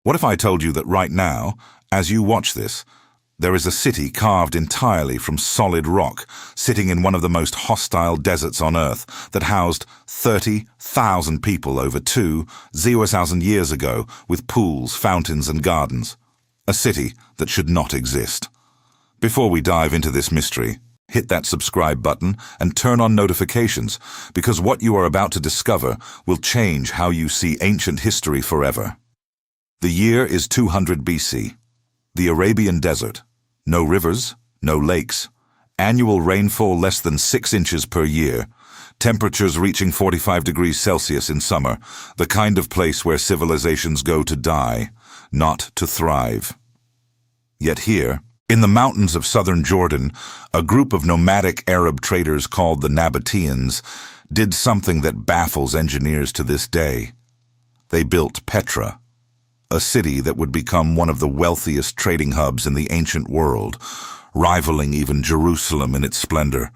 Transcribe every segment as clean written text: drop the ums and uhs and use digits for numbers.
What if I told you that right now, as you watch this, there is a city carved entirely from solid rock, sitting in one of the most hostile deserts on Earth that housed 30,000 people over 2,000 years ago with pools, fountains and gardens. A city that should not exist. Before we dive into this mystery, hit that subscribe button and turn on notifications, because what you are about to discover will change how you see ancient history forever. The year is 200 BC. The Arabian Desert. No rivers, no lakes. Annual rainfall less than 6 inches per year. Temperatures reaching 45 degrees Celsius in summer. The kind of place where civilizations go to die, not to thrive. Yet here, in the mountains of southern Jordan, a group of nomadic Arab traders called the Nabataeans did something that baffles engineers to this day. They built Petra, a city that would become one of the wealthiest trading hubs in the ancient world, rivaling even Jerusalem in its splendor.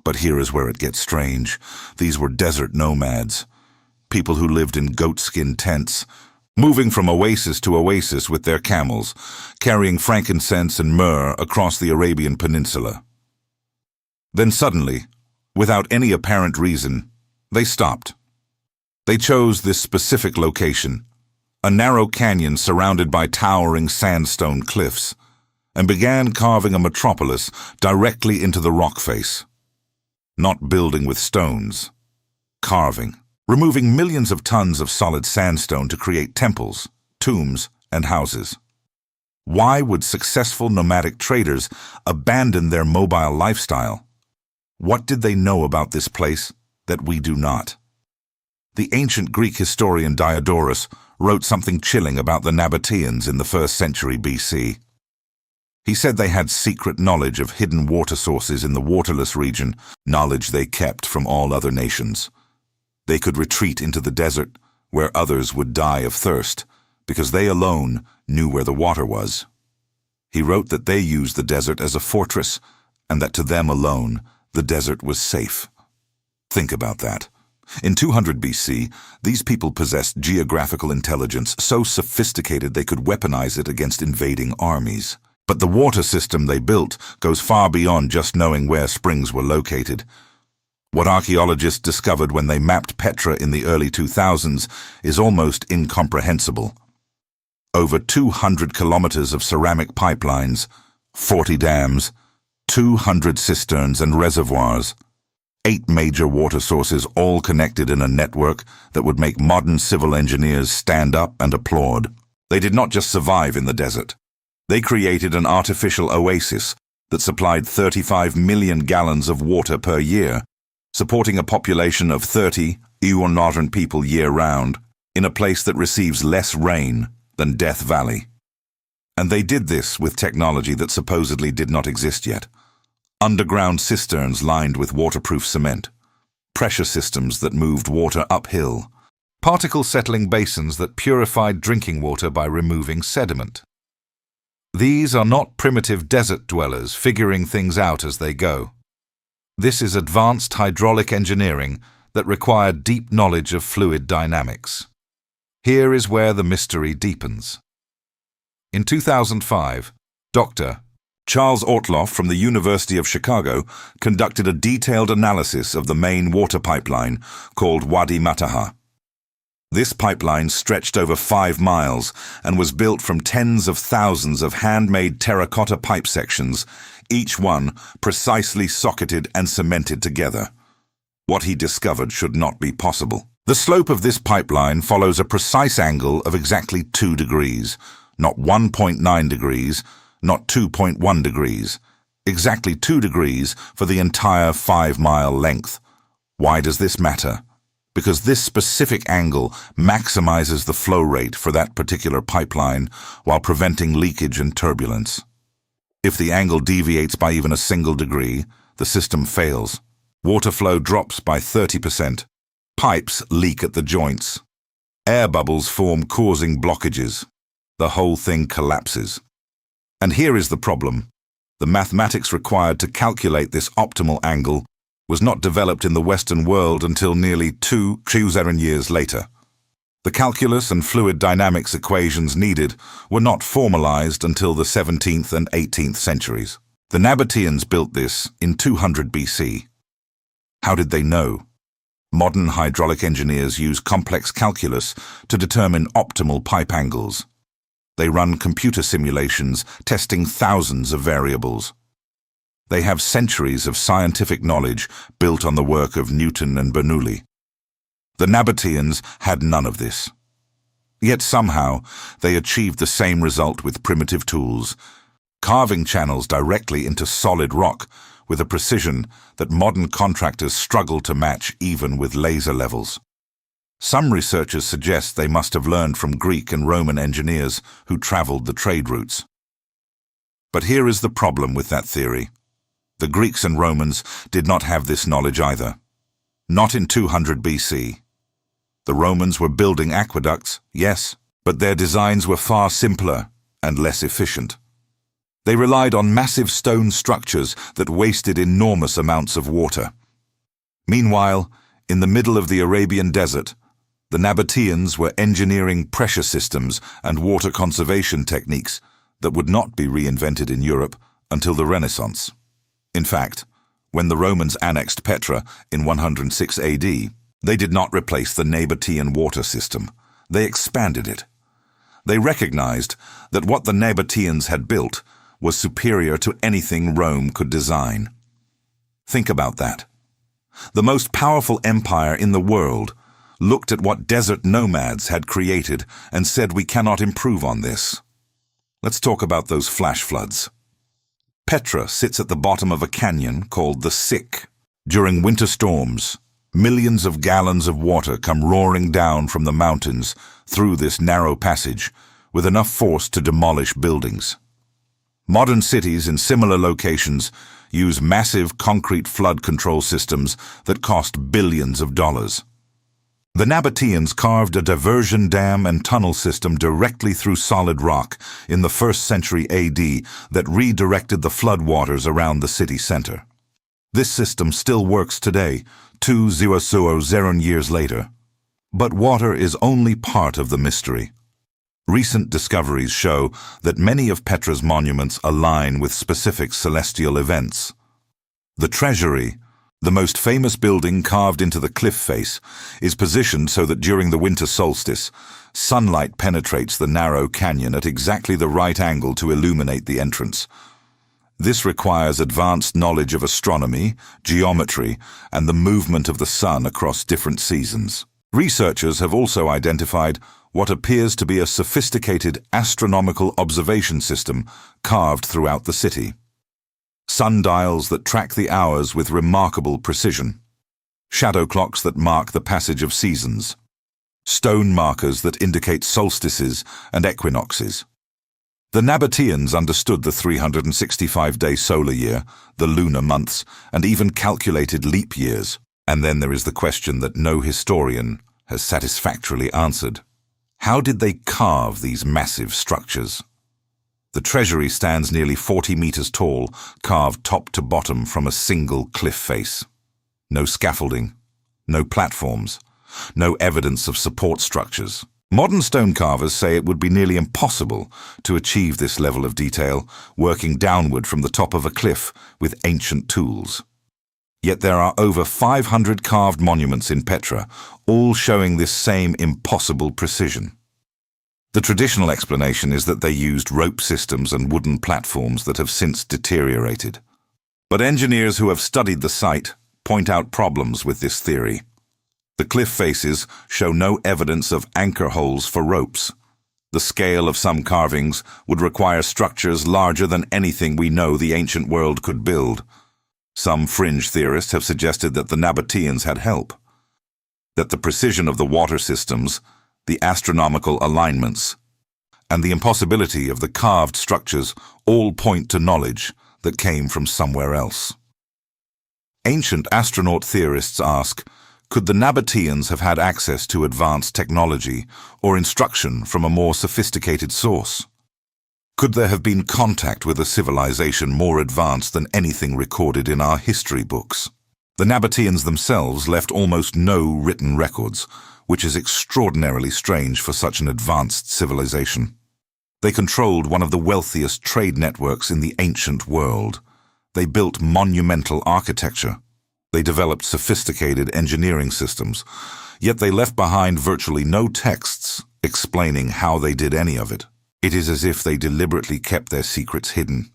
But here is where it gets strange. These were desert nomads, people who lived in goatskin tents, moving from oasis to oasis with their camels, carrying frankincense and myrrh across the Arabian Peninsula. Then suddenly, without any apparent reason, they stopped. They chose this specific location, a narrow canyon surrounded by towering sandstone cliffs, and began carving a metropolis directly into the rock face. Not building with stones, carving, removing millions of tons of solid sandstone to create temples, tombs, and houses. Why would successful nomadic traders abandon their mobile lifestyle? What did they know about this place that we do not? The ancient Greek historian Diodorus wrote something chilling about the Nabataeans in the 1st century BC. He said they had secret knowledge of hidden water sources in the waterless region, knowledge they kept from all other nations. They could retreat into the desert, where others would die of thirst, because they alone knew where the water was. He wrote that they used the desert as a fortress, and that to them alone, the desert was safe. Think about that. In 200 BC, these people possessed geographical intelligence so sophisticated they could weaponize it against invading armies. But the water system they built goes far beyond just knowing where springs were located. What archaeologists discovered when they mapped Petra in the early 2000s is almost incomprehensible. Over 200 kilometers of ceramic pipelines, 40 dams, 200 cisterns and reservoirs, 8 major water sources all connected in a network that would make modern civil engineers stand up and applaud. They did not just survive in the desert. They created an artificial oasis that supplied 35 million gallons of water per year, supporting a population of 30 modern people year-round, in a place that receives less rain than Death Valley. And they did this with technology that supposedly did not exist yet. Underground cisterns lined with waterproof cement, pressure systems that moved water uphill, particle-settling basins that purified drinking water by removing sediment. These are not primitive desert dwellers figuring things out as they go. This is advanced hydraulic engineering that required deep knowledge of fluid dynamics. Here is where the mystery deepens. In 2005, Dr. Charles Ortloff from the University of Chicago conducted a detailed analysis of the main water pipeline called Wadi Mataha. This pipeline stretched over 5 miles and was built from tens of thousands of handmade terracotta pipe sections, each one precisely socketed and cemented together. What he discovered should not be possible. The slope of this pipeline follows a precise angle of exactly 2 degrees, not 1.9 degrees, not 2.1 degrees, exactly 2 degrees for the entire 5-mile length. Why does this matter? Because this specific angle maximizes the flow rate for that particular pipeline while preventing leakage and turbulence. If the angle deviates by even a single degree, the system fails. Water flow drops by 30%. Pipes leak at the joints. Air bubbles form, causing blockages. The whole thing collapses. And here is the problem. The mathematics required to calculate this optimal angle was not developed in the Western world until nearly 2,000 years later. The calculus and fluid dynamics equations needed were not formalized until the 17th and 18th centuries. The Nabataeans built this in 200 BC. How did they know? Modern hydraulic engineers use complex calculus to determine optimal pipe angles. They run computer simulations testing thousands of variables. They have centuries of scientific knowledge built on the work of Newton and Bernoulli. The Nabataeans had none of this. Yet somehow they achieved the same result with primitive tools, carving channels directly into solid rock with a precision that modern contractors struggle to match even with laser levels. Some researchers suggest they must have learned from Greek and Roman engineers who traveled the trade routes. But here is the problem with that theory. The Greeks and Romans did not have this knowledge either. Not in 200 BC. The Romans were building aqueducts, yes, but their designs were far simpler and less efficient. They relied on massive stone structures that wasted enormous amounts of water. Meanwhile, in the middle of the Arabian desert, the Nabataeans were engineering pressure systems and water conservation techniques that would not be reinvented in Europe until the Renaissance. In fact, when the Romans annexed Petra in 106 AD, they did not replace the Nabataean water system. They expanded it. They recognized that what the Nabataeans had built was superior to anything Rome could design. Think about that. The most powerful empire in the world looked at what desert nomads had created and said, we cannot improve on this. Let's talk about those flash floods. Petra sits at the bottom of a canyon called the Sick. During winter storms, millions of gallons of water come roaring down from the mountains through this narrow passage with enough force to demolish buildings. Modern cities in similar locations use massive concrete flood control systems that cost billions of dollars. The Nabataeans carved a diversion dam and tunnel system directly through solid rock in the 1st century AD that redirected the floodwaters around the city center. This system still works today, 2,000 years later. But water is only part of the mystery. Recent discoveries show that many of Petra's monuments align with specific celestial events. The treasury, the most famous building carved into the cliff face, is positioned so that during the winter solstice, sunlight penetrates the narrow canyon at exactly the right angle to illuminate the entrance. This requires advanced knowledge of astronomy, geometry, and the movement of the sun across different seasons. Researchers have also identified what appears to be a sophisticated astronomical observation system carved throughout the city. Sundials that track the hours with remarkable precision. Shadow clocks that mark the passage of seasons. Stone markers that indicate solstices and equinoxes. The Nabataeans understood the 365-day solar year, the lunar months, and even calculated leap years. And then there is the question that no historian has satisfactorily answered. How did they carve these massive structures? The treasury stands nearly 40 meters tall, carved top to bottom from a single cliff face. No scaffolding, no platforms, no evidence of support structures. Modern stone carvers say it would be nearly impossible to achieve this level of detail, working downward from the top of a cliff with ancient tools. Yet there are over 500 carved monuments in Petra, all showing this same impossible precision. The traditional explanation is that they used rope systems and wooden platforms that have since deteriorated. But engineers who have studied the site point out problems with this theory. The cliff faces show no evidence of anchor holes for ropes. The scale of some carvings would require structures larger than anything we know the ancient world could build. Some fringe theorists have suggested that the Nabataeans had help, that the precision of the water systems, the astronomical alignments, and the impossibility of the carved structures all point to knowledge that came from somewhere else. Ancient astronaut theorists ask, could the Nabataeans have had access to advanced technology or instruction from a more sophisticated source? Could there have been contact with a civilization more advanced than anything recorded in our history books? The Nabataeans themselves left almost no written records, which is extraordinarily strange for such an advanced civilization. They controlled one of the wealthiest trade networks in the ancient world. They built monumental architecture. They developed sophisticated engineering systems, yet they left behind virtually no texts explaining how they did any of it. It is as if they deliberately kept their secrets hidden.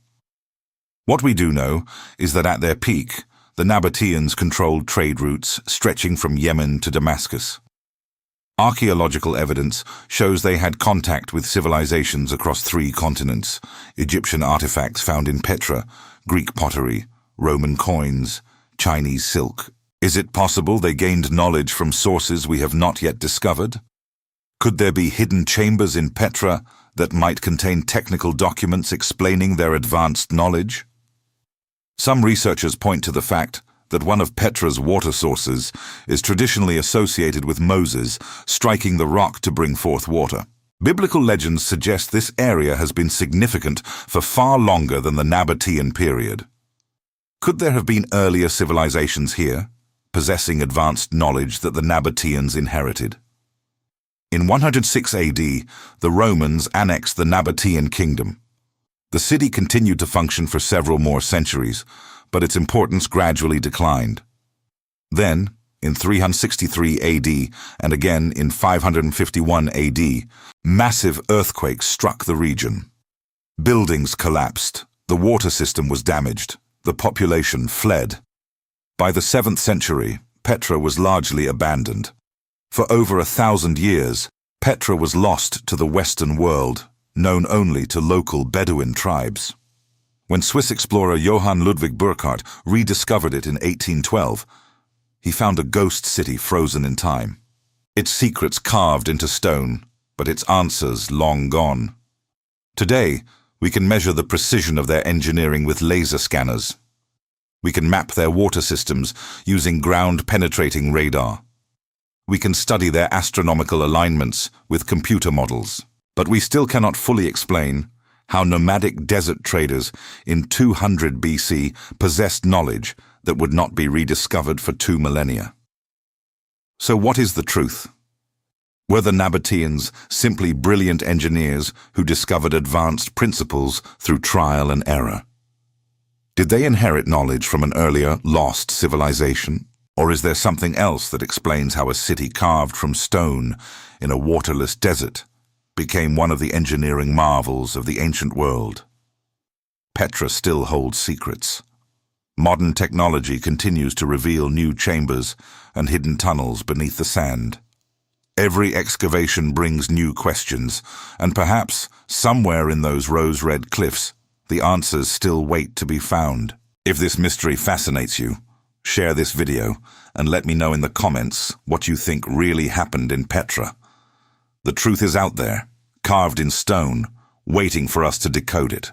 What we do know is that at their peak, the Nabataeans controlled trade routes stretching from Yemen to Damascus. Archaeological evidence shows they had contact with civilizations across 3 continents: Egyptian artifacts found in Petra, Greek pottery, Roman coins, Chinese silk. Is it possible they gained knowledge from sources we have not yet discovered? Could there be hidden chambers in Petra that might contain technical documents explaining their advanced knowledge? Some researchers point to the fact that one of Petra's water sources is traditionally associated with Moses striking the rock to bring forth water. Biblical legends suggest this area has been significant for far longer than the Nabataean period. Could there have been earlier civilizations here, possessing advanced knowledge that the Nabataeans inherited? In 106 AD, the Romans annexed the Nabataean kingdom. The city continued to function for several more centuries, but its importance gradually declined. Then, in 363 AD and again in 551 AD, massive earthquakes struck the region. Buildings collapsed, the water system was damaged, the population fled. By the 7th century, Petra was largely abandoned. For over 1,000 years, Petra was lost to the Western world, known only to local Bedouin tribes. When Swiss explorer Johann Ludwig Burckhardt rediscovered it in 1812, he found a ghost city frozen in time. Its secrets carved into stone, but its answers long gone. Today, we can measure the precision of their engineering with laser scanners. We can map their water systems using ground-penetrating radar. We can study their astronomical alignments with computer models. But we still cannot fully explain how nomadic desert traders in 200 BC possessed knowledge that would not be rediscovered for 2 millennia. So what is the truth? Were the Nabataeans simply brilliant engineers who discovered advanced principles through trial and error? Did they inherit knowledge from an earlier, lost civilization? Or is there something else that explains how a city carved from stone in a waterless desert became one of the engineering marvels of the ancient world? Petra still holds secrets. Modern technology continues to reveal new chambers and hidden tunnels beneath the sand. Every excavation brings new questions, and perhaps, somewhere in those rose-red cliffs, the answers still wait to be found. If this mystery fascinates you, share this video and let me know in the comments what you think really happened in Petra. The truth is out there, carved in stone, waiting for us to decode it.